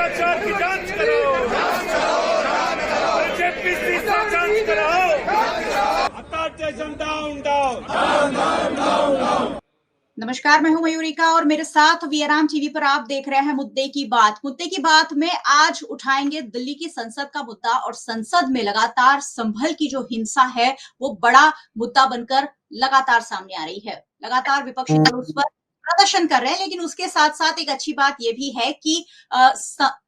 भ्रष्टाचार की जांच करो, बीजेपी से जांच कराओ, अटैचमेंट डाउन डाउन। नमस्कार, मैं हूं मयूरिका और मेरे साथ वीआरआम टीवी पर आप देख रहे हैं मुद्दे की बात। मुद्दे की बात में आज उठाएंगे दिल्ली की संसद का मुद्दा और संसद में लगातार संभल की जो हिंसा है वो बड़ा मुद्दा बनकर लगातार सामने आ रही है। लगातार विपक्षी दल उस पर प्रदर्शन कर रहे हैं, लेकिन उसके साथ साथ एक अच्छी बात यह भी है कि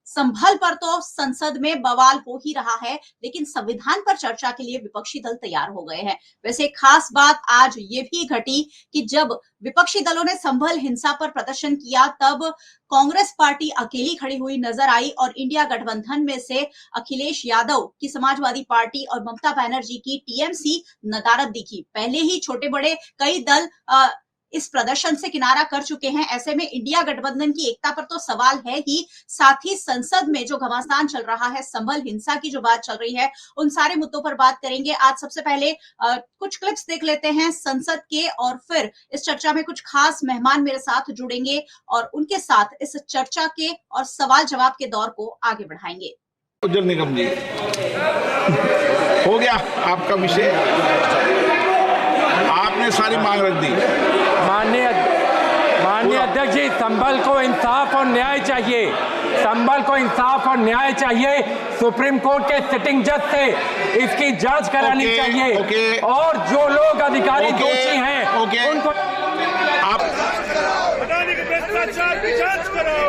संभल पर तो संसद में बवाल हो ही रहा है, लेकिन संविधान पर चर्चा के लिए विपक्षी दल तैयार हो गए हैं। वैसे खास बात आज ये भी घटी कि जब विपक्षी दलों ने संभल हिंसा पर प्रदर्शन किया तब कांग्रेस पार्टी अकेली खड़ी हुई नजर आई और इंडिया गठबंधन में से अखिलेश यादव की समाजवादी पार्टी और ममता बनर्जी की टीएमसी नदारद दिखी। पहले ही छोटे बड़े कई दल इस प्रदर्शन से किनारा कर चुके हैं। ऐसे में इंडिया गठबंधन की एकता पर तो सवाल है ही, साथ ही संसद में जो घमासान चल रहा है, संभल हिंसा की जो बात चल रही है, उन सारे मुद्दों पर बात करेंगे। आज सबसे पहले कुछ क्लिप्स देख लेते हैं संसद के और फिर इस चर्चा में कुछ खास मेहमान मेरे साथ जुड़ेंगे और उनके साथ इस चर्चा के और सवाल जवाब के दौर को आगे बढ़ाएंगे। जल निगम जी, हो गया आपका विषय, आपने सारी मांग रख दी। माननीय अध्यक्ष जी, संभल को इंसाफ और न्याय चाहिए, संभल को इंसाफ और न्याय चाहिए। सुप्रीम कोर्ट के सिटिंग जज से इसकी जांच करानी चाहिए और जो लोग अधिकारी दोषी हैं उनको आप भ्रष्टाचार की जांच करो,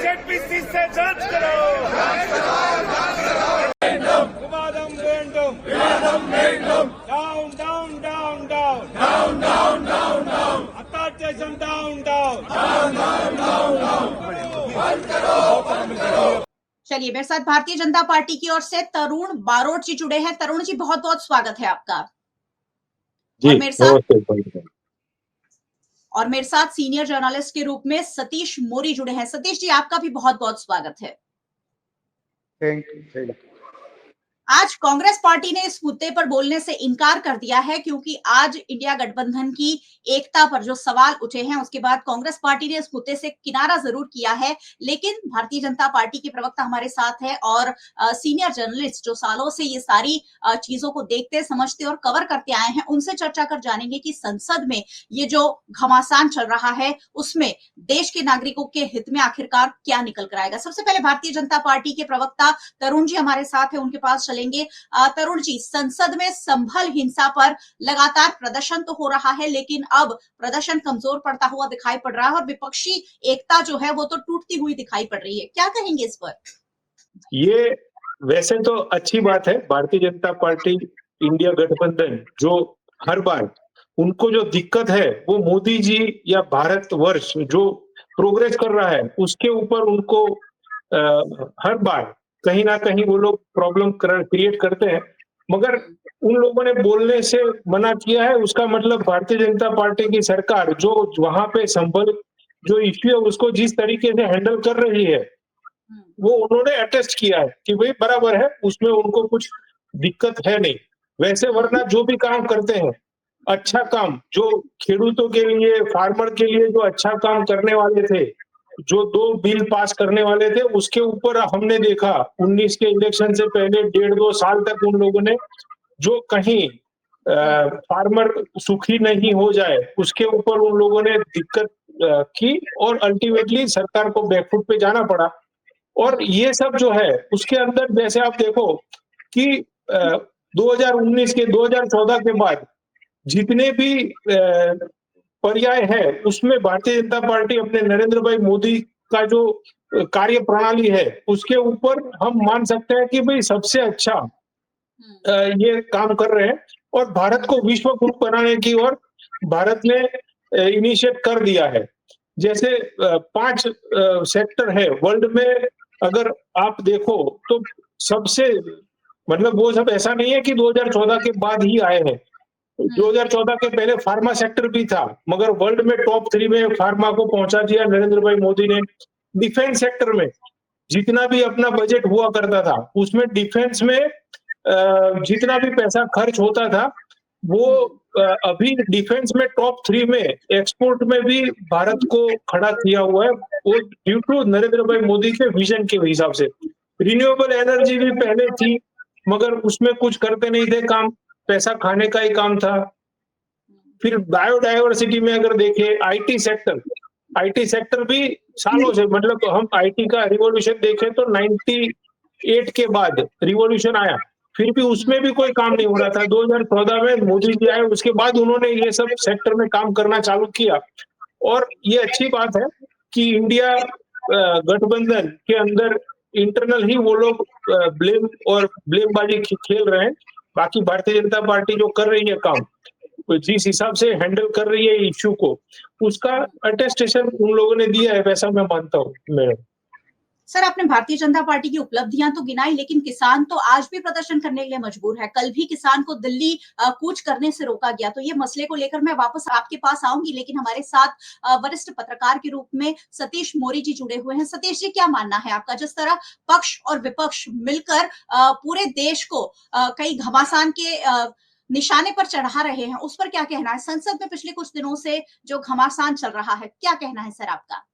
जेपीसी से जांच करो, चलिए, मेरे साथ भारतीय जनता पार्टी की ओर से तरुण बारोट जी जुड़े हैं। तरुण जी, बहुत बहुत स्वागत है आपका। जी, और मेरे साथ सीनियर जर्नलिस्ट के रूप में सतीश मोरी जुड़े हैं। सतीश जी, आपका भी बहुत बहुत स्वागत है। Thank you. आज कांग्रेस पार्टी ने इस मुद्दे पर बोलने से इनकार कर दिया है, क्योंकि आज इंडिया गठबंधन की एकता पर जो सवाल उठे हैं उसके बाद कांग्रेस पार्टी ने इस मुद्दे से किनारा जरूर किया है। लेकिन भारतीय जनता पार्टी के प्रवक्ता हमारे साथ है और सीनियर जर्नलिस्ट जो सालों से ये सारी चीजों को देखते समझते और कवर करते आए हैं, उनसे चर्चा कर जानेंगे कि संसद में ये जो घमासान चल रहा है उसमें देश के नागरिकों के हित में आखिरकार क्या निकल कर आएगा। सबसे पहले भारतीय जनता पार्टी के प्रवक्ता तरुण जी हमारे साथ है, उनके पास चलेंगे। तरुण जी, संसद में संभल हिंसा पर लगातार प्रदर्शन तो हो रहा है, लेकिन अब प्रदर्शन कमजोर पड़ता हुआ दिखाई पड़ रहा है और विपक्षी एकता जो है वो तो टूटती हुई दिखाई पड़ रही है। क्या कहेंगे इस पर? ये वैसे तो अच्छी बात है। भारतीय जनता पार्टी, इंडिया गठबंधन जो हर बार उनको जो दिक्कत है वो मोदी जी या भारतवर्ष जो प्रोग्रेस कर रहा है उसके ऊपर उनको हर बार कहीं ना कहीं वो लोग प्रॉब्लम क्रिएट करते हैं। मगर उन लोगों ने बोलने से मना किया है, उसका मतलब भारतीय जनता पार्टी की सरकार जो वहां पे संभल जो इश्यू है उसको जिस तरीके से हैंडल कर रही है वो उन्होंने अटेस्ट किया है कि भाई बराबर है, उसमें उनको कुछ दिक्कत है नहीं। वैसे वरना जो भी काम करते हैं, अच्छा काम जो खेडूतों के लिए, फार्मर के लिए जो अच्छा काम करने वाले थे, जो 2 बिल पास करने वाले थे, उसके ऊपर हमने देखा 19 के इलेक्शन से पहले 1.5-2 साल तक उन लोगों ने जो कहीं फार्मर सुखी नहीं हो जाए उसके ऊपर उन लोगों ने दिक्कत की और अल्टीमेटली सरकार को बैकफुट पे जाना पड़ा। और ये सब जो है उसके अंदर जैसे आप देखो कि 2019 के 2014 के बाद जितने भी पर्याय है उसमें भारतीय जनता पार्टी अपने नरेंद्र भाई मोदी का जो कार्य प्रणाली है उसके ऊपर हम मान सकते हैं कि भाई सबसे अच्छा ये काम कर रहे हैं और भारत को विश्व गुरु बनाने की ओर भारत ने इनिशिएट कर दिया है। जैसे 5 सेक्टर है वर्ल्ड में, अगर आप देखो तो सबसे मतलब वो सब ऐसा नहीं है कि 2014 के बाद ही आए हैं। 2014 के पहले फार्मा सेक्टर भी था, मगर वर्ल्ड में टॉप 3 में फार्मा को पहुंचा दिया नरेंद्र भाई मोदी ने। डिफेंस सेक्टर में जितना भी अपना बजट हुआ करता था उसमें डिफेंस में जितना भी पैसा खर्च होता था वो अभी डिफेंस में टॉप 3 में, एक्सपोर्ट में भी भारत को खड़ा किया हुआ है, वो ड्यू टू नरेंद्र भाई मोदी के विजन के हिसाब से। रिन्यूएबल एनर्जी भी पहले थी, मगर उसमें कुछ करते नहीं थे काम, पैसा खाने का ही काम था। फिर बायोडायवर्सिटी में अगर देखें, आईटी सेक्टर भी सालों से, मतलब हम आईटी का रिवॉल्यूशन देखें तो 98 के बाद रिवॉल्यूशन आया, फिर भी उसमें भी कोई काम नहीं हो रहा था। 2014 में मोदी जी आए, उसके बाद उन्होंने ये सब सेक्टर में काम करना चालू किया। और ये अच्छी बात है कि इंडिया गठबंधन के अंदर इंटरनल ही वो लोग ब्लेमबाजी खेल रहे हैं। बाकी भारतीय जनता पार्टी जो कर रही है काम, जिस हिसाब से हैंडल कर रही है इश्यू को, उसका अटेस्टेशन उन लोगों ने दिया है, वैसा मैं मानता हूँ। मैडम सर, आपने भारतीय जनता पार्टी की उपलब्धियां तो गिनाई, लेकिन किसान तो आज भी प्रदर्शन करने के लिए मजबूर है। कल भी किसान को दिल्ली कूच करने से रोका गया। तो ये मसले को लेकर मैं वापस आपके पास आऊंगी, लेकिन हमारे साथ वरिष्ठ पत्रकार के रूप में सतीश मोरी जी जुड़े हुए हैं। सतीश जी, क्या मानना है आपका? जिस तरह पक्ष और विपक्ष मिलकर पूरे देश को कई घमासान के निशाने पर चढ़ा रहे हैं, उस पर क्या कहना है? संसद में पिछले कुछ दिनों से जो घमासान चल रहा है, क्या कहना है सर आपका?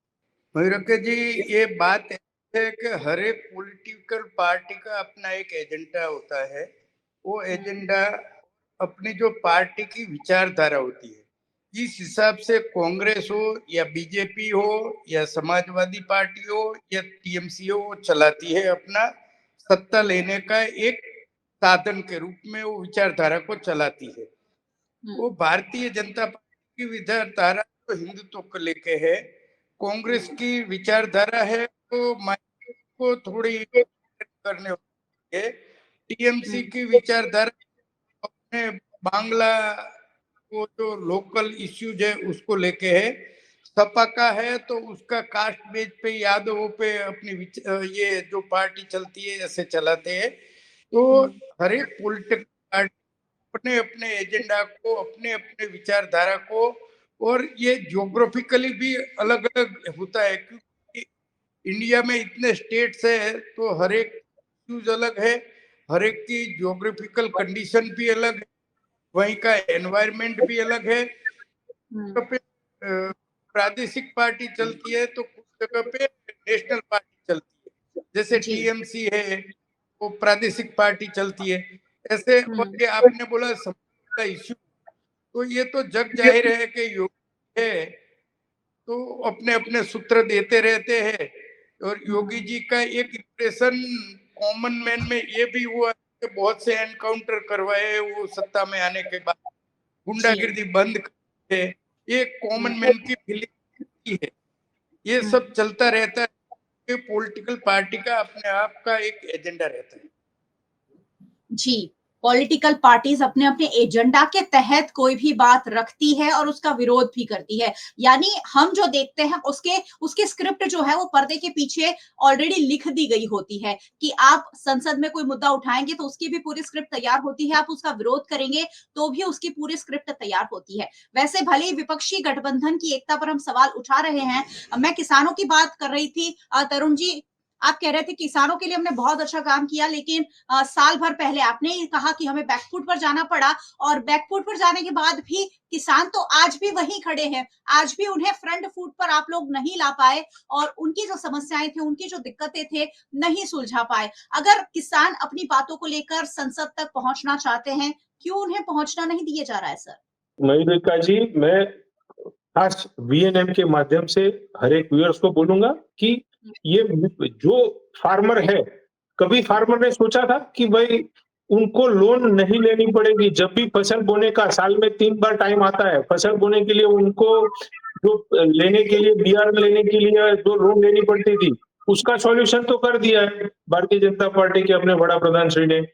मयूरक्का जी, ये बात है कि हर एक पॉलिटिकल पार्टी का अपना एक एजेंडा होता है। वो एजेंडा अपनी जो पार्टी की विचारधारा होती है, इस हिसाब से कांग्रेस हो या बीजेपी हो या समाजवादी पार्टी हो या टीएमसी हो, वो चलाती है अपना सत्ता लेने का एक साधन के रूप में, वो विचारधारा को चलाती है। वो भारतीय जनता पार्टी की विचारधारा तो हिंदुत्व को लेके है, कांग्रेस की विचारधारा है तो को थोड़ी करने होती है। टीएमसी की विचारधारा अपने बांग्ला वो जो लोकल इश्यूज है उसको लेके है। सपा का है तो उसका कास्ट बेस पे, यादवों पे अपनी ये जो पार्टी चलती है ऐसे चलाते हैं। तो हर एक पॉलिटिकल पार्टी अपने अपने एजेंडा को, अपने अपने विचारधारा को, और ये ज्योग्राफिकली भी अलग अलग होता है, क्योंकि इंडिया में इतने स्टेट्स है तो हर एक इश्यूज अलग है, हर एक की ज्योग्राफिकल कंडीशन भी अलग है, वहीं का एनवायरनमेंट भी अलग है। तो प्रादेशिक पार्टी चलती है तो कुछ जगह पे नेशनल पार्टी चलती है, जैसे टीएमसी है वो प्रादेशिक पार्टी चलती है ऐसे। और ये आपने बोला समाज का इश्यू, तो ये तो जग जाहिर है कि योगी है तो अपने अपने सूत्र देते रहते हैं। और योगी जी का एक इंप्रेशन कॉमन मैन में ये भी हुआ कि बहुत से एनकाउंटर करवाए वो सत्ता में आने के बाद, गुंडागिर्दी बंद करते, ये कॉमन मैन की फीलिंग है। ये सब चलता रहता है, पॉलिटिकल पार्टी का अपने आप का एक एजेंडा रहता है। जी, पॉलिटिकल पार्टीज अपने अपने एजेंडा के तहत कोई भी बात रखती है और उसका विरोध भी करती है। यानी हम जो देखते हैं उसके स्क्रिप्ट जो है वो पर्दे के पीछे ऑलरेडी लिख दी गई होती है कि आप संसद में कोई मुद्दा उठाएंगे तो उसकी भी पूरी स्क्रिप्ट तैयार होती है, आप उसका विरोध करेंगे तो भी उसकी पूरी स्क्रिप्ट तैयार होती है। वैसे भले ही विपक्षी गठबंधन की एकता पर हम सवाल उठा रहे हैं, मैं किसानों की बात कर रही थी। तरुण जी, आप कह रहे थे किसानों के लिए हमने बहुत अच्छा काम किया, लेकिन साल भर पहले आपने कहा कि हमें बैकफुट पर जाना पड़ा, और बैकफुट पर जाने के बाद भी किसान तो आज भी वहीं खड़े हैं। आज भी उन्हें फ्रंट फुट पर आप लोग नहीं ला पाए और उनकी जो समस्याएं थी, उनकी जो दिक्कतें थे, नहीं सुलझा पाए। अगर किसान अपनी बातों को लेकर संसद तक पहुंचना चाहते हैं, क्यों उन्हें पहुंचना नहीं दिया जा रहा है सर? मयूरिका जी, मैं खास वीएनएम के माध्यम से हर एक व्यूअर्स को बोलूंगा कि ये जो फार्मर है, कभी फार्मर ने सोचा था कि भाई उनको लोन नहीं लेनी पड़ेगी? जब भी फसल बोने का साल में 3 बार टाइम आता है, फसल बोने के लिए उनको जो लेने के लिए बीआर लेने के लिए जो लोन लेनी पड़ती थी, उसका सॉल्यूशन तो कर दिया है भारतीय जनता पार्टी के अपने बड़ा प्रधान श्री ने।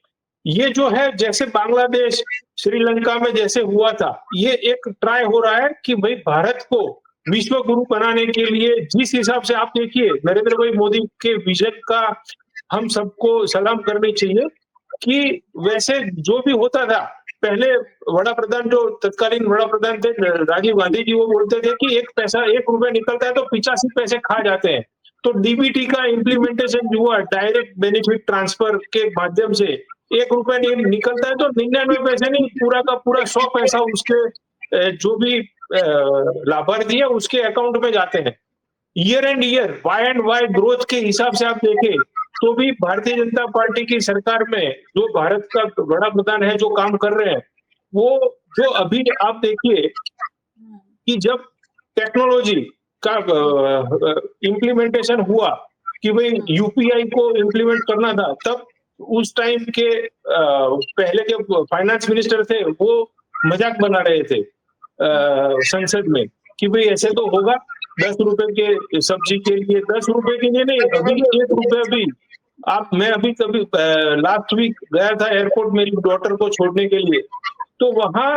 ये जो है, जैसे बांग्लादेश श्रीलंका में जैसे हुआ था, ये एक ट्राई हो रहा है कि भाई भारत को विश्व गुरु बनाने के लिए, जिस हिसाब से आप देखिए नरेंद्र भाई मोदी के विजन का हम सबको सलाम करनी चाहिए कि वैसे जो भी होता था पहले, बड़ा प्रधान जो तत्कालीन बड़ा प्रधान थे राजीव गांधी जी, वो बोलते थे कि 1 रुपया निकलता है तो 85 पैसे खा जाते हैं। तो डीबीटी का इम्प्लीमेंटेशन जो हुआ, डायरेक्ट बेनिफिट ट्रांसफर के माध्यम से, ₹1 नहीं निकलता है तो 99 पैसे नहीं, पूरा का पूरा 100 पैसा उसके जो भी लाभार्थी है उसके अकाउंट में जाते हैं। Year end year Y growth के हिसाब से आप देखें तो भी भारतीय जनता पार्टी की सरकार में जो भारत का बड़ा प्रधान है जो काम कर रहे हैं, वो जो अभी आप देखिए कि जब टेक्नोलॉजी का इम्प्लीमेंटेशन हुआ कि भाई यूपीआई को इम्प्लीमेंट करना था, तब उस टाइम के पहले के फाइनेंस मिनिस्टर थे वो मजाक बना रहे थे संसद में कि भाई ऐसे तो होगा, 10 रुपए के सब्जी के लिए 10 रुपए के लिए नहीं, अभी 1 रुपए भी मैं अभी कभी लास्ट वीक गया था एयरपोर्ट मेरी डॉटर को छोड़ने के लिए, तो वहां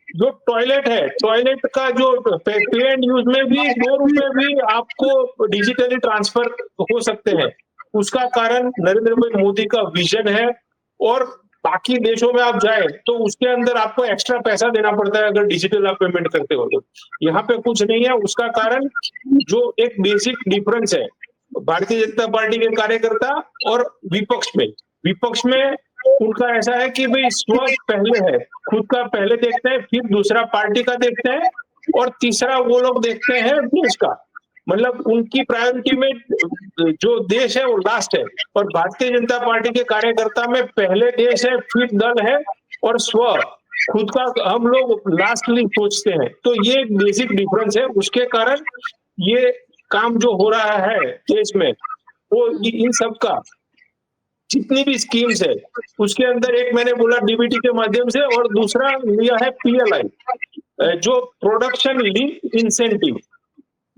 जो टॉयलेट है, टॉयलेट का जो पे एंड यूज में भी 2 रुपए भी आपको डिजिटली ट्रांसफर हो सकते हैं। उसका कारण नरेंद्र भाई मोदी का विजन है। और बाकी देशों में आप जाए तो उसके अंदर आपको एक्स्ट्रा पैसा देना पड़ता है अगर डिजिटल आप पेमेंट करते हो तो। यहाँ पे कुछ नहीं है। उसका कारण जो एक बेसिक डिफरेंस है भारतीय जनता पार्टी के कार्यकर्ता और विपक्ष में उनका ऐसा है कि भाई स्व पहले है, खुद का पहले देखते हैं, फिर दूसरा पार्टी का देखते हैं और तीसरा वो लोग देखते हैं देश का। मतलब उनकी प्रायोरिटी में जो देश है वो लास्ट है और भारतीय जनता पार्टी के कार्यकर्ता में पहले देश है, फिर दल है और स्व खुद का हम लोग लास्टली सोचते हैं। तो ये एक बेसिक डिफरेंस है। उसके कारण ये काम जो हो रहा है देश में वो इन सब का जितनी भी स्कीम्स है उसके अंदर एक मैंने बोला डीबीटी के माध्यम से और दूसरा लिया है पीएलआई जो प्रोडक्शन लिंक इंसेंटिव।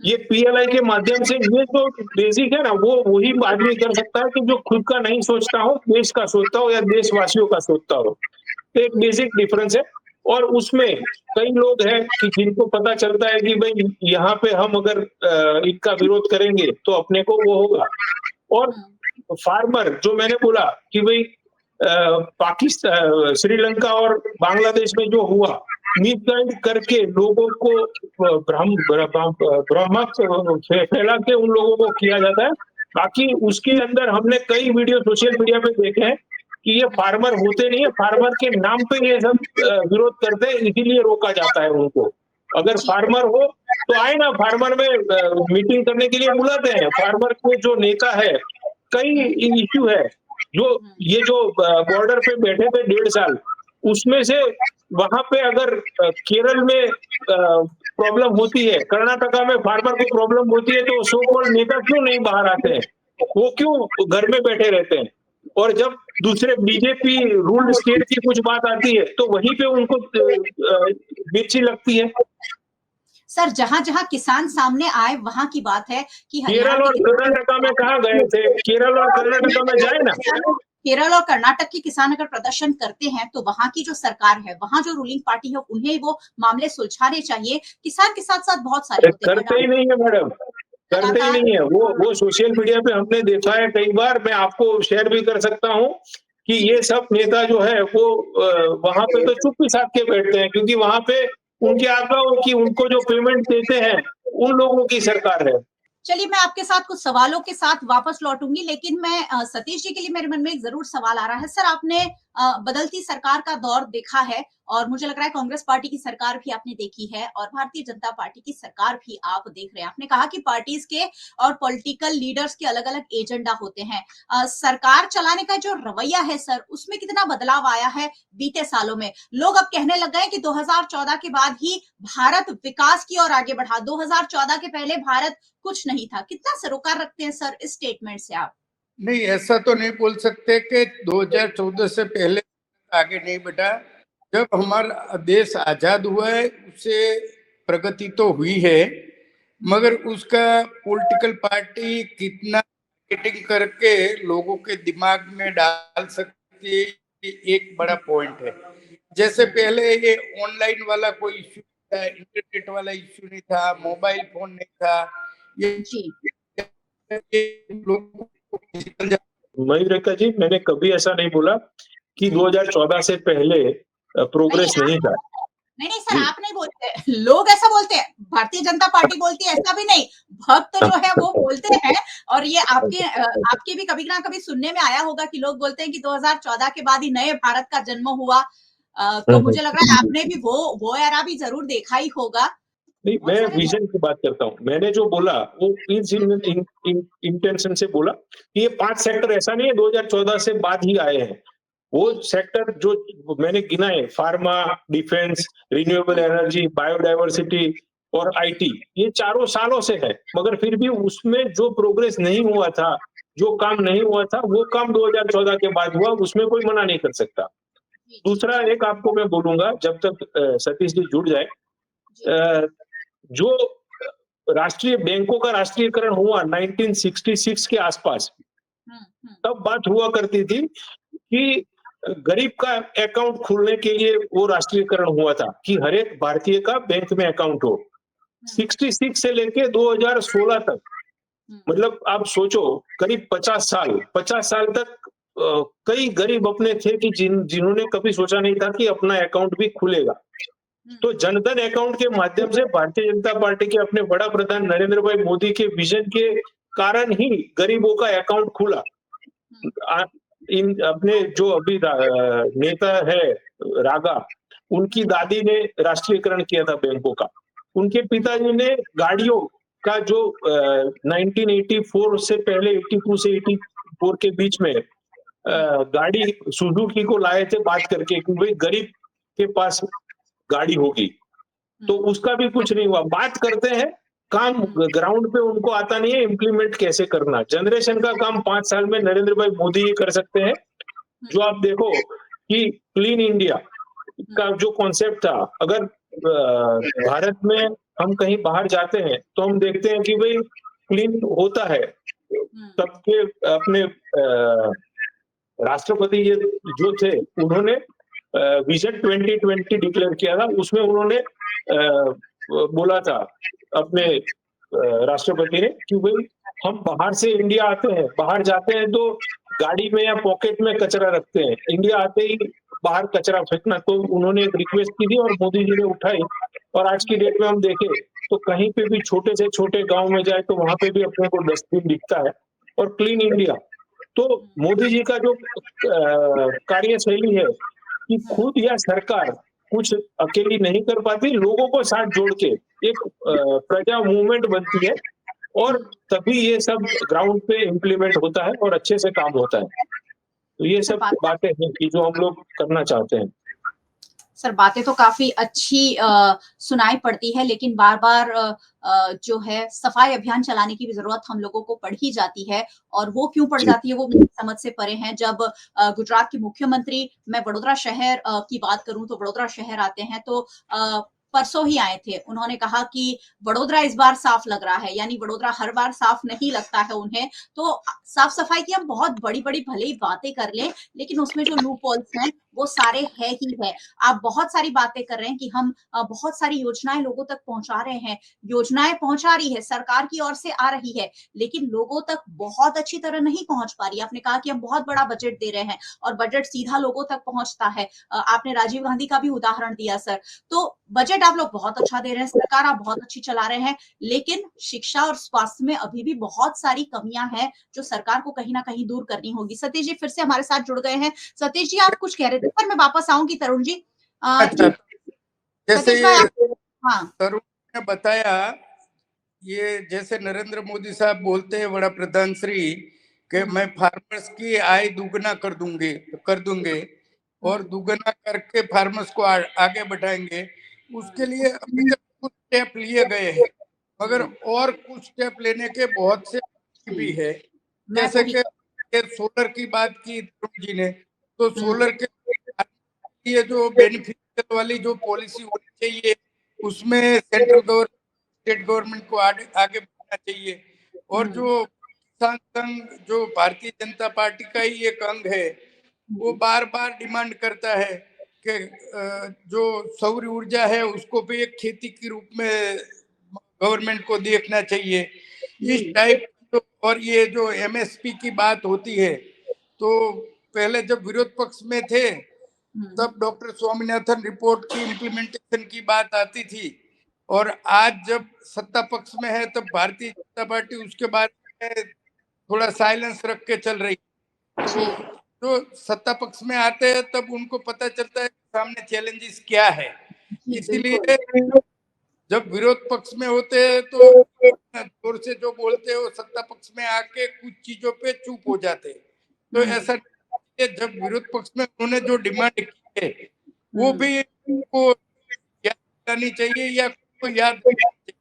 ये पीएलआई के माध्यम से ये जो बेसिक है ना वो वही आदमी कर सकता है कि जो खुद का नहीं सोचता हो, देश का सोचता हो या देशवासियों का सोचता हो। एक बेसिक डिफरेंस है। और उसमें कई लोग हैं कि जिनको पता चलता है कि भाई यहाँ पे हम अगर इनका विरोध करेंगे तो अपने को वो होगा। और फार्मर जो मैंने बोला कि भाई पाकिस्तान, श्रीलंका और बांग्लादेश में जो हुआ, मिसगाइड करके लोगों को भ्रमक फैला के उन लोगों को किया जाता है। बाकी उसके अंदर हमने कई वीडियो सोशल मीडिया पे देखे हैं कि ये फार्मर होते नहीं है, फार्मर के नाम पे ये सब विरोध करते हैं, इसीलिए रोका जाता है उनको। अगर फार्मर हो तो आए ना, फार्मर में मीटिंग करने के लिए बुलाते हैं। फार्मर को जो नेता है, कई इश्यू है जो ये जो बॉर्डर पे बैठे थे 1.5 साल, उसमें से वहां पे अगर केरल में प्रॉब्लम होती है, कर्नाटका में फार्मर को प्रॉब्लम होती है, तो सो कॉल्ड नेता क्यों नहीं बाहर आते हैं? वो क्यों घर में बैठे रहते हैं? और जब दूसरे बीजेपी रूल्ड स्टेट की कुछ बात आती है तो वहीं पे उनको मिर्ची लगती है। सर जहां जहां किसान सामने आए वहां की बात है कि केरल और कर्नाटका में कहाँ गए थे? केरल और कर्नाटका में जाए ना। केरल और कर्नाटक के किसान अगर प्रदर्शन करते हैं तो वहां की जो सरकार है, वहां जो रूलिंग पार्टी है, उन्हें वो मामले सुलझाने चाहिए। किसान के साथ साथ बहुत सारे करते ही नहीं है मैडम, करते ही नहीं है। वो सोशल मीडिया पे हमने देखा है कई बार, मैं आपको शेयर भी कर सकता हूँ कि ये सब नेता जो है वो वहां पे तो चुप्पी साध के बैठते हैं, क्योंकि वहां पे उनके आगाओं की उनको जो पेमेंट देते हैं उन लोगों की सरकार है। चलिए मैं आपके साथ कुछ सवालों के साथ वापस लौटूंगी, लेकिन मैं सतीश जी के लिए मेरे मन में एक जरूर सवाल आ रहा है। सर आपने बदलती सरकार का दौर देखा है और मुझे लग रहा है कांग्रेस पार्टी की सरकार भी आपने देखी है और भारतीय जनता पार्टी की सरकार भी आप देख रहे हैं। आपने कहा कि पार्टीज के और पॉलिटिकल लीडर्स के अलग अलग एजेंडा होते हैं। सरकार चलाने का जो रवैया है सर, उसमें कितना बदलाव आया है बीते सालों में? लोग अब कहने लग गए कि 2014 के बाद ही भारत विकास की ओर आगे बढ़ा, 2014 के पहले भारत कुछ नहीं था। कितना सरोकार रखते हैं सर इस स्टेटमेंट से आप? नहीं, ऐसा तो नहीं बोल सकते कि 2014 से पहले आगे नहीं बढ़ा। जब हमारा देश आजाद हुआ है उससे प्रगति तो हुई है, मगर उसका पॉलिटिकल पार्टी कितना मार्केटिंग करके लोगों के दिमाग में डाल सकती है, एक बड़ा पॉइंट है। जैसे पहले ये ऑनलाइन वाला कोई इश्यू था, इंटरनेट वाला इश्यू नहीं था, मोबाइल फोन नहीं था, मयूरेखा जी, मैंने कभी ऐसा नहीं बोला कि 2014 से पहले प्रोग्रेस नहीं था। नहीं नहीं सर, आप नहीं बोलते, लोग ऐसा बोलते हैं, भारतीय जनता पार्टी बोलती है, ऐसा भी नहीं, भक्त जो है वो बोलते हैं। और ये आपके भी कभी ना कभी सुनने में आया होगा कि लोग बोलते हैं कि 2014 के बाद ही नए भारत का जन्म हुआ। तो मुझे लग रहा है आपने भी वो एरा भी जरूर देखा ही होगा। नहीं, मैं विजन की बात करता हूँ। मैंने जो बोला वो इस इंटेंशन से बोला कि ये 5 सेक्टर ऐसा नहीं है 2014 से बाद ही आए हैं। वो सेक्टर जो मैंने गिनाए, pharma, defence, renewable energy, biodiversity और आईटी, ये चारों सालों से है, मगर फिर भी उसमें जो प्रोग्रेस नहीं हुआ था, जो काम नहीं हुआ था, वो काम 2014 के बाद हुआ, उसमें कोई मना नहीं कर सकता। दूसरा एक आपको मैं बोलूंगा, जब तक सतीश जी जुड़ जाए, जो राष्ट्रीय बैंकों का राष्ट्रीयकरण हुआ 1966 के आसपास, तब बात हुआ करती थी कि गरीब का अकाउंट खोलने के लिए वो राष्ट्रीयकरण हुआ था कि हर एक भारतीय का बैंक में अकाउंट हो। 66 से लेके 2016 तक, मतलब आप सोचो, करीब 50 साल तक कई गरीब अपने थे कि जिन्होंने कभी सोचा नहीं था कि अपना अकाउंट भी खुलेगा। तो जनधन अकाउंट के माध्यम से भारतीय जनता पार्टी के अपने बड़ा प्रधान नरेंद्र भाई मोदी के विजन के कारण ही गरीबों का अकाउंट खुला। इन अपने जो अभी नेता है रागा, उनकी दादी ने राष्ट्रीयकरण किया था बैंकों का। उनके पिताजी ने गाड़ियों का जो 1984 से पहले 82 से 84 के बीच में गाड़ी सुजुकी को लाए थे बात करके कि भाई गरीब के पास गाड़ी होगी, तो उसका भी कुछ नहीं हुआ। बात करते हैं, काम ग्राउंड पे उनको आता नहीं है इम्प्लीमेंट कैसे करना। जनरेशन का काम 5 साल में नरेंद्र भाई मोदी ही कर सकते हैं। जो आप देखो कि क्लीन इंडिया का जो कॉन्सेप्ट था, अगर भारत में हम कहीं बाहर जाते हैं तो हम देखते हैं कि भाई क्लीन होता है। सबके अपने राष्ट्रपति जो थे, उन्होंने विजन 2020 डिक्लेयर किया था। उसमें उन्होंने बोला था अपने राष्ट्रपति ने कि भाई हम बाहर से इंडिया आते हैं, बाहर जाते हैं तो गाड़ी में या पॉकेट में कचरा रखते हैं, इंडिया आते ही बाहर कचरा फेंकना। तो उन्होंने एक रिक्वेस्ट की थी और मोदी जी ने उठाई, और आज की डेट में हम देखें तो कहीं पे भी छोटे से छोटे गांव में जाए तो वहां पे भी अपने को डस्टबिन दिखता है। और क्लीन इंडिया, तो मोदी जी का जो कार्यशैली है कि खुद या सरकार कुछ अकेली नहीं कर पाती, लोगों को साथ जोड़ के एक प्रजा मूवमेंट बनती है, और तभी ये सब ग्राउंड पे इम्प्लीमेंट होता है और अच्छे से काम होता है। तो ये सब बातें हैं कि जो हम लोग करना चाहते हैं। सर, बातें तो काफी अच्छी सुनाई पड़ती है, लेकिन बार बार जो है सफाई अभियान चलाने की भी जरूरत हम लोगों को पड़ ही जाती है। और वो क्यों पड़ जाती है वो मेरी समझ से परे हैं। जब गुजरात के मुख्यमंत्री, मैं वडोदरा शहर की बात करूं तो वडोदरा शहर आते हैं, तो परसों ही आए थे। उन्होंने कहा कि वडोदरा इस बार साफ लग रहा है, यानी वडोदरा हर बार साफ नहीं लगता है उन्हें। तो साफ सफाई की हम बहुत बड़ी बड़ी भले ही बातें कर लें, लेकिन उसमें जो लूप होल्स हैं वो सारे है ही है। आप बहुत सारी बातें कर रहे हैं कि हम बहुत सारी योजनाएं लोगों तक पहुंचा रहे हैं, योजनाएं पहुंचा रही है, सरकार की ओर से आ रही है, लेकिन लोगों तक बहुत अच्छी तरह नहीं पहुंच पा रही। आपने कहा कि हम बहुत बड़ा बजट दे रहे हैं और बजट सीधा लोगों तक पहुंचता है। आपने राजीव गांधी का भी उदाहरण दिया सर। तो बजट आप लोग बहुत अच्छा दे रहे हैं, सरकार आप बहुत अच्छी चला रहे हैं, लेकिन शिक्षा और स्वास्थ्य में अभी भी बहुत सारी कमियां हैं जो सरकार को कहीं ना कहीं दूर करनी होगी। सतीश जी फिर से हमारे साथ जुड़ गए हैं। सतीश जी, आप कुछ कह रहे थे पर मैं वापस आऊंगी तरुण जी। अच्छा, जैसे हाँ, तरुण ने बताया, ये जैसे नरेंद्र मोदी साहब बोलते हैं बड़ा प्रधान श्री कि मैं फार्मर्स की आय दुगना कर दूंगे और दुगना करके फार्मर्स को आगे बढ़ाएंगे। उसके लिए अभी तक कुछ स्टेप लिए गए हैं, मगर और कुछ स्टेप लेने के बहुत से भी है। जैसे कि सोलर की बात की तरुण जी ने, तो सोलर के लिए जो बेनिफिशियल वाली जो पॉलिसी होनी चाहिए, उसमें सेंट्रल गवर्नमेंट, स्टेट गवर्नमेंट को आगे बढ़ना चाहिए। और जो किसान संघ जो भारतीय जनता पार्टी का ही एक अंग है, वो बार बार डिमांड करता है कि जो सौर ऊर्जा है उसको भी एक खेती के रूप में गवर्नमेंट को देखना चाहिए, इस टाइप। और ये जो एमएसपी की बात होती है, तो पहले जब विरोध पक्ष में थे तब डॉक्टर स्वामीनाथन रिपोर्ट की इम्प्लीमेंटेशन की बात आती थी, और आज जब सत्ता पक्ष में है तब भारतीय जनता पार्टी उसके बारे में थोड़ा साइलेंस रख के चल रही है। तो जो सत्ता पक्ष में आते हैं तब उनको पता चलता है सामने चैलेंजेस क्या है। इसीलिए जब विरोध पक्ष में होते हैं तो जोर से जो बोलते हैं वो सत्ता पक्ष में आके कुछ चीजों पे चुप हो जाते हैं। तो ऐसा जब विरोध पक्ष में उन्होंने जो डिमांड की है वो भी उनको याद करनी चाहिए या को याद करनी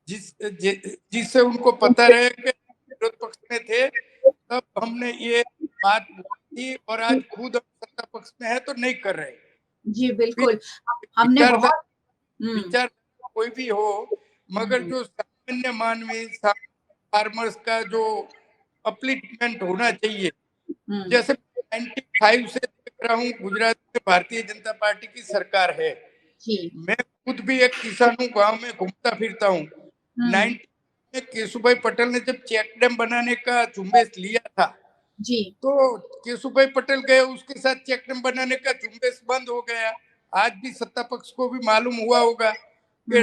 चाहिए, जिससे उनको पता रहे कि विरोध पक्ष में थे तब हमने ये बात की और आज खुद सत्ता पक्ष में है तो नहीं कर रहे। जी बिल्कुल, हमने बहुत विचार कोई भी हो, मगर जो सामान्य मानवी फार्मर्स का जो अपलिफ्टमेंट होना चाहिए, जैसे 95 से देख रहा हूँ गुजरात में भारतीय जनता पार्टी की सरकार है। मैं खुद भी एक किसान हूँ, गांव में घूमता फिरता हूँ। 90 में केशुभाई पटेल ने जब चेक डैम बनाने का झुंबेश लिया था तो केशुभाई पटेल गए, उसके साथ चेक डैम बनाने का झुंबेश बंद हो गया। आज भी सत्ता पक्ष को भी मालूम हुआ होगा कि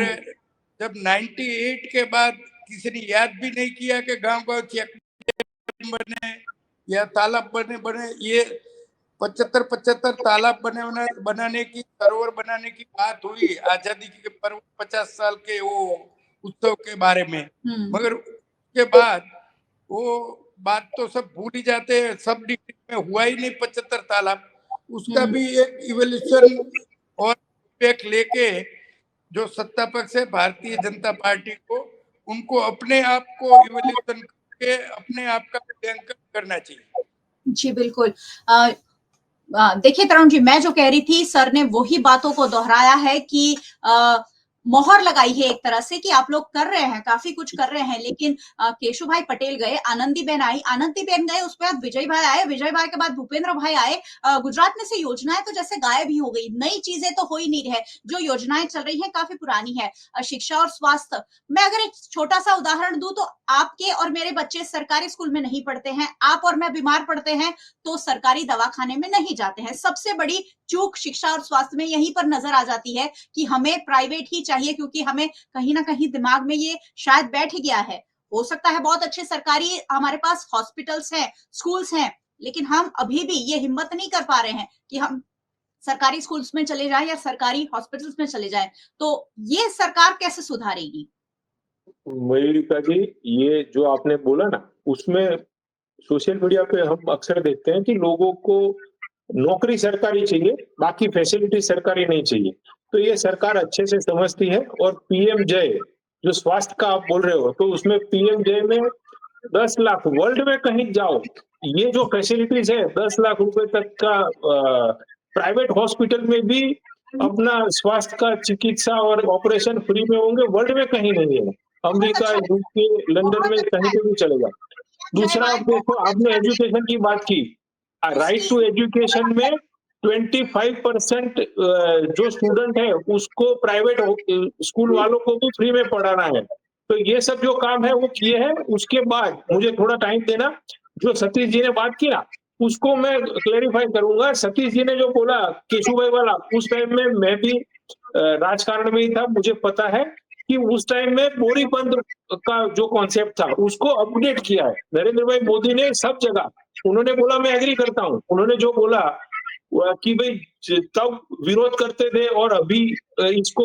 जब 98 के बाद किसी ने याद भी नहीं किया कि गांव-गांव चेक डैम बने या तालाब बने। ये 75 तालाब बनाने की, सरोवर बनाने की बात हुई आजादी के पर्व 50 साल के वो उत्सव के बारे में, मगर उसके बाद वो बात तो सब भूल ही जाते हैं। सब डिग्री में हुआ ही नहीं 75 तालाब। उसका भी एक इवोल्यूशन और एक लेके जो सत्ता पक्ष है भारतीय जनता पार्टी को, उनको अपने आप को इवोल्यूशन करके अपने आप का मूल्यांकन करना चाहिए। जी बिल्कुल। देखिए तरुण जी, मैं जो कह रही थी, सर ने वही बातों को दोहराया है कि मोहर लगाई है एक तरह से कि आप लोग कर रहे हैं, काफी कुछ कर रहे हैं, लेकिन केशुभाई पटेल गए, आनंदीबेन आई, आनंदीबेन गए, उसके बाद विजय भाई आए, विजय भाई के बाद भूपेंद्र भाई आए। गुजरात में से योजनाएं तो जैसे गायब ही हो गई, नई चीजें तो हो ही नहीं रहे। जो योजनाएं चल रही हैं काफी पुरानी है। शिक्षा और स्वास्थ्य, मैं अगर एक छोटा सा उदाहरण दूं तो आपके और मेरे बच्चे सरकारी स्कूल में नहीं पढ़ते हैं, आप और मैं बीमार पड़ते हैं तो सरकारी दवाखाने में नहीं जाते हैं। सबसे बड़ी चूक शिक्षा और स्वास्थ्य में यहीं पर नजर आ जाती है कि हमें प्राइवेट ही चाहिए, क्योंकि हमें कहीं ना कहीं दिमाग में ये शायद बैठ गया है। हो सकता है बहुत अच्छे सरकारी हमारे पास हॉस्पिटल्स हैं, स्कूल्स हैं, लेकिन हम अभी भी ये हिम्मत नहीं कर पा रहे हैं कि हम सरकारी स्कूल्स में चले जाएं या सरकारी हॉस्पिटल्स में चले जाएं। तो ये सरकार कैसे सुधारेगी? मयूरिका जी, ये जो आपने बोला ना, उसमें सोशल मीडिया पे हम अक्सर देखते हैं कि लोगों को नौकरी सरकारी चाहिए, बाकी फैसिलिटी सरकारी नहीं चाहिए। तो ये सरकार अच्छे से समझती है। और पीएम जय जो स्वास्थ्य का आप बोल रहे हो, तो उसमें पीएम जय में 10 लाख, वर्ल्ड में कहीं जाओ ये जो फैसिलिटीज है 10 लाख रुपए तक का प्राइवेट हॉस्पिटल में भी अपना स्वास्थ्य का चिकित्सा और ऑपरेशन फ्री में होंगे, वर्ल्ड में कहीं नहीं है। अमेरिका, यूके, लंदन में कहीं पे भी चलेगा। दूसरा, आप देखो, आपने एजुकेशन की बात की, राइट टू एजुकेशन में 25% जो स्टूडेंट है उसको प्राइवेट स्कूल वालों को भी फ्री में पढ़ाना है। तो ये सब जो काम है वो किए हैं। उसके बाद मुझे थोड़ा टाइम देना, जो सतीश जी ने बात की ना उसको मैं क्लेरिफाई करूंगा। सतीश जी ने जो बोला केशुभाई वाला, उस टाइम में मैं भी राजकारण में ही था, मुझे पता है कि उस टाइम में बोरी बंद का जो कॉन्सेप्ट था उसको अपडेट किया है नरेंद्र भाई मोदी ने सब जगह। उन्होंने बोला, मैं एग्री करता हूँ, उन्होंने जो बोला कि भाई तब विरोध करते थे और अभी इसको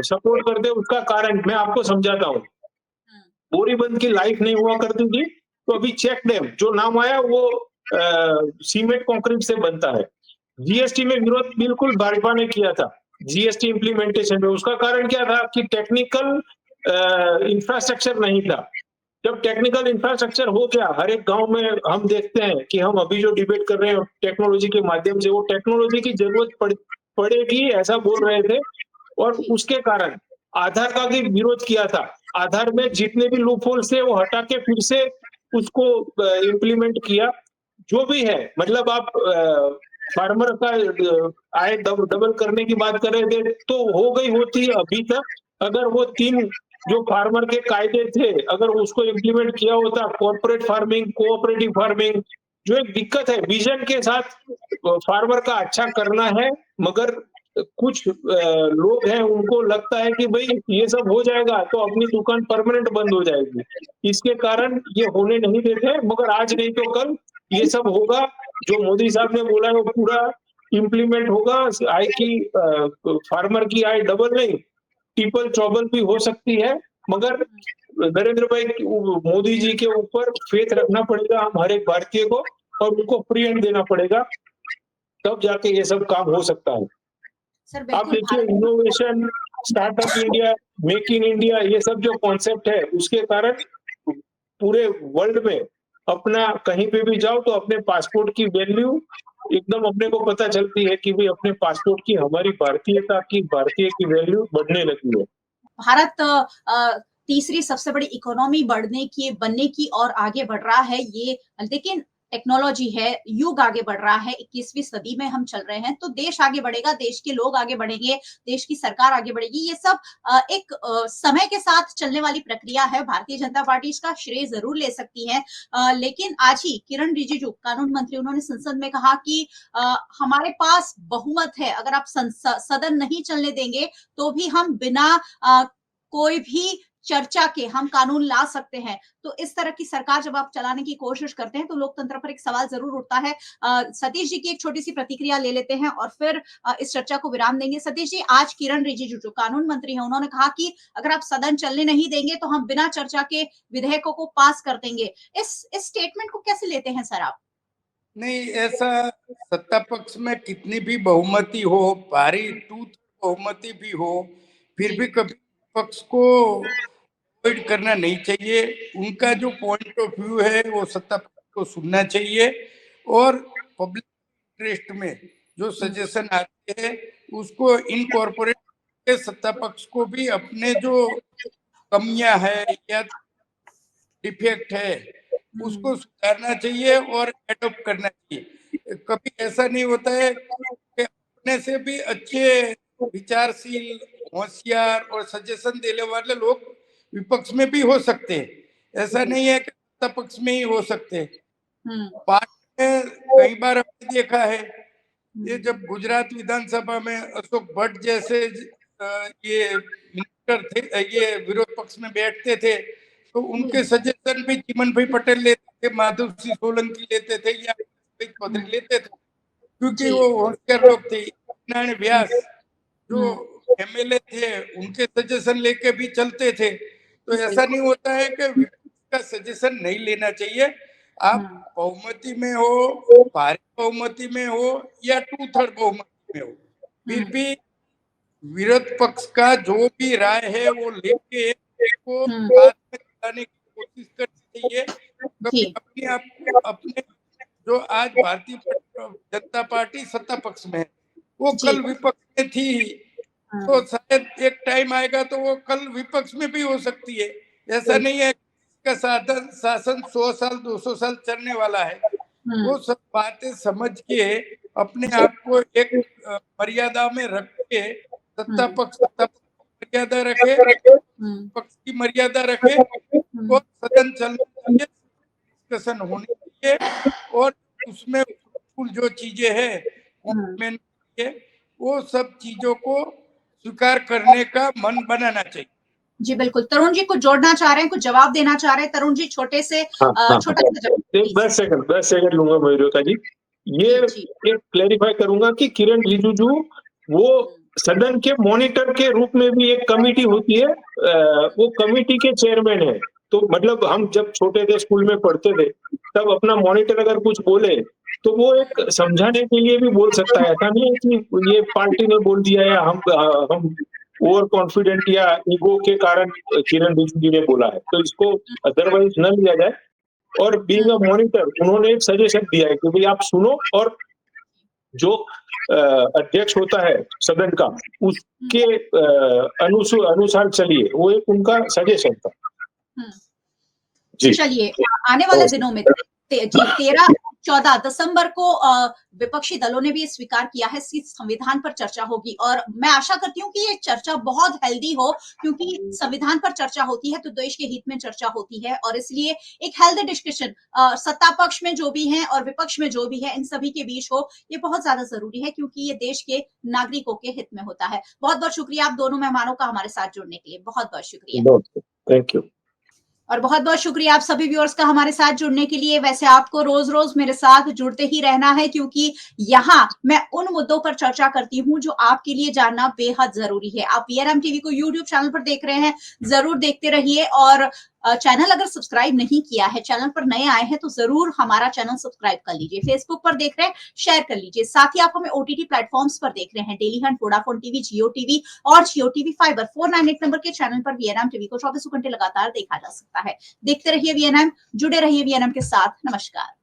सपोर्ट करते, उसका कारण मैं आपको समझाता हूँ। बोरीबंद की लाइफ नहीं हुआ करती थी, तो अभी चेक डैम जो नाम आया वो सीमेंट कंक्रीट से बनता है। जीएसटी में विरोध बिल्कुल भाजपा ने किया था, जीएसटी इंप्लीमेंटेशन में। उसका कारण क्या था कि टेक्निकल इंफ्रास्ट्रक्चर नहीं था। जब टेक्निकल इंफ्रास्ट्रक्चर हो गया, हर एक गांव में हम देखते हैं कि हम अभी जो डिबेट कर रहे हैं टेक्नोलॉजी के माध्यम से, वो टेक्नोलॉजी की जरूरत पड़ेगी ऐसा बोल रहे थे। और उसके कारण आधार का भी विरोध किया था। आधार में जितने भी लूप होल्स थे वो हटा के फिर से उसको इम्प्लीमेंट किया। जो भी है, मतलब आप फार्मर का आय डबल करने की बात कर रहे थे तो हो गई होती अभी तक, अगर वो 3 जो फार्मर के कायदे थे अगर उसको इम्प्लीमेंट किया होता, कॉर्पोरेट फार्मिंग, कोऑपरेटिव फार्मिंग, जो एक दिक्कत है, विजन के साथ फार्मर का अच्छा करना है, मगर कुछ लोग हैं, उनको लगता है कि भाई ये सब हो जाएगा तो अपनी दुकान परमानेंट बंद हो जाएगी, इसके कारण ये होने नहीं देते। मगर आज नहीं तो कल ये सब होगा, जो मोदी साहब ने बोला है वो पूरा इम्प्लीमेंट होगा। आय की फार्मर की आय डबल नहीं, ट्रिपल चौबल भी हो सकती है, मगर नरेंद्र भाई मोदी जी के ऊपर फेथ रखना पड़ेगा हम हर एक भारतीय को, और उनको फ्री हैंड देना पड़ेगा, तब जाके ये सब काम हो सकता है। सर आप बिल्कुल देखिए, Bharat innovation, startup India, make in India, ये सब जो कॉन्सेप्ट है, उसके कारण पूरे वर्ल्ड में अपना कहीं पे भी जाओ तो अपने पासपोर्ट की वैल्यू एकदम अपने को पता चलती है कि भाई अपने पासपोर्ट की, हमारी भारतीयता की, भारतीय की वैल्यू बढ़ने लगी है। भारत तीसरी सबसे बड़ी इकोनॉमी बनने की और आगे बढ़ रहा है। ये लेकिन टेक्नोलॉजी है, युग आगे बढ़ रहा है, 21वीं सदी में हम चल रहे हैं, तो देश आगे बढ़ेगा, देश के लोग आगे बढ़ेंगे, देश की सरकार आगे बढ़ेगी। ये सब एक समय के साथ चलने वाली प्रक्रिया है। भारतीय जनता पार्टी इसका श्रेय जरूर ले सकती है, लेकिन आज ही किरण रिजिजू कानून मंत्री, उन्होंने संसद में कहा कि हमारे पास बहुमत है, अगर आप सदन नहीं चलने देंगे तो भी हम बिना कोई भी चर्चा के हम कानून ला सकते हैं। तो इस तरह की सरकार जब आप चलाने की कोशिश करते हैं तो लोकतंत्र पर एक सवाल जरूर उठता है। सतीश जी की एक छोटी सी प्रतिक्रिया ले लेते हैं और फिर इस चर्चा को विराम देंगे। सतीश जी, आज किरण रिजिजू जो कानून मंत्री हैं, उन्होंने कहा कि अगर आप सदन चलने नहीं देंगे तो हम बिना चर्चा के विधेयकों को पास कर देंगे। इस स्टेटमेंट को कैसे लेते हैं सर आप? नहीं, ऐसा सत्ता पक्ष में कितनी भी बहुमति हो, भारी टूथ बहुमति भी हो, फिर भी कभी पक्ष को अवॉइड करना नहीं चाहिए। उनका जो पॉइंट ऑफ व्यू है वो सत्ता पक्ष को सुनना चाहिए, और पब्लिक इंटरेस्ट में जो सजेशन आते हैं उसको इनकॉर्पोरेट करके सत्ता पक्ष को भी अपने जो कमियां है या डिफेक्ट है उसको सुधारना चाहिए और एडॉप्ट करना चाहिए। कभी ऐसा नहीं होता है कि अपने से भी अच्छे विचारशील, होशियार और सजेशन देने वाले लोग विपक्ष में भी हो सकते हैं। ऐसा नहीं है कि सत्ता पक्ष में ही हो सकते हैं। पार्टी में कई बार हमने देखा है, ये जब गुजरात विधानसभा में अशोक भट्ट जैसे ये मिनिस्टर थे, ये विरोध पक्ष में बैठते थे, तो उनके सजेशन भी चिमन भाई पटेल लेते थे, माधव सिंह सोलंकी लेते थे या चौधरी लेते थे, क्योंकि वो होशियार लोग थे। नारायण व्यास जो एमएलए थे, उनके सजेशन लेके भी चलते थे। तो ऐसा नहीं होता है कि विपक्ष का सजेशन नहीं लेना चाहिए। आप बहुमति में हो, भारी बहुमति में हो या 2/3 बहुमति में हो, फिर भी विरोध पक्ष का जो भी राय है वो लेके को बाद में लाने की कोशिश करनी चाहिए। कभी अपने आप को, अपने जो आज भारतीय जनता पार्टी सत्ता पक्ष में है, वो कल विपक्ष में थी, तो शायद एक टाइम आएगा तो वो कल विपक्ष में भी हो सकती है। ऐसा नहीं है कि शासन 100 साल 200 साल चलने वाला है। वो सब बातें समझ के अपने आप को एक मर्यादा में रख के सत्ता पक्ष मर्यादा रखे, पक्ष की मर्यादा रखे, और सदन चलना चाहिए, डिस्कशन होनी चाहिए, और उसमें जो चीजें हैं वो सब चीजों को स्वीकार करने का मन बनाना चाहिए। जी बिल्कुल। तरुण जी कुछ जोड़ना चाह रहे हैं, कुछ जवाब देना चाह रहे हैं? तरुण जी छोटे से छोटा सा 10 सेकंड लूंगा मयूरिका जी। ये एक क्लैरिफाई करूंगा कि किरण रिजिजू वो सदन के मॉनिटर के रूप में भी एक कमेटी होती है, वो कमेटी के चेयरमैन है। तो मतलब हम जब छोटे थे, स्कूल में पढ़ते थे, तब अपना मॉनिटर अगर कुछ बोले तो वो एक समझाने के लिए भी बोल सकता है। ऐसा नहीं है कि ये पार्टी ने बोल दिया या हम ओवर कॉन्फिडेंट या ईगो के कारण किरण रिजिजू ने बोला है, तो इसको अदरवाइज न लिया जाए। और बीइंग अ मॉनिटर उन्होंने एक सजेशन दिया है कि भाई आप सुनो, और जो अध्यक्ष होता है सदन का उसके अनुसार चलिए, वो एक उनका सजेशन था। चलिए आने वाले दिनों में 13 14 दिसंबर को विपक्षी दलों ने भी स्वीकार किया है कि संविधान पर चर्चा होगी, और मैं आशा करती हूँ कि ये चर्चा बहुत हेल्दी हो, क्योंकि संविधान पर चर्चा होती है तो देश के हित में चर्चा होती है, और इसलिए एक हेल्दी डिस्कशन सत्ता पक्ष में जो भी है और विपक्ष में जो भी है इन सभी के बीच हो, ये बहुत ज्यादा जरूरी है, क्योंकि ये देश के नागरिकों के हित में होता है। बहुत बहुत शुक्रिया आप दोनों मेहमानों का हमारे साथ जुड़ने के लिए, बहुत बहुत शुक्रिया। Thank you. और बहुत बहुत शुक्रिया आप सभी व्यूअर्स का हमारे साथ जुड़ने के लिए। वैसे आपको रोज रोज मेरे साथ जुड़ते ही रहना है, क्योंकि यहाँ मैं उन मुद्दों पर चर्चा करती हूँ जो आपके लिए जानना बेहद जरूरी है। आप वीआरएम टीवी को यूट्यूब चैनल पर देख रहे हैं, जरूर देखते रहिए, और चैनल अगर सब्सक्राइब नहीं किया है, चैनल पर नए आए हैं तो जरूर हमारा चैनल सब्सक्राइब कर लीजिए। फेसबुक पर देख रहे हैं, शेयर कर लीजिए। साथ ही आप हमें ओटीटी प्लेटफॉर्म्स पर देख रहे हैं, डेली हंट, वोडाफोन टीवी, जियो टीवी और जियो टीवी फाइबर 498 नंबर के चैनल पर वीएनएम टीवी को 24 घंटे लगातार देखा जा सकता है। देखते रहिए वीएनएम, जुड़े रहिए वीएनएम के साथ। नमस्कार।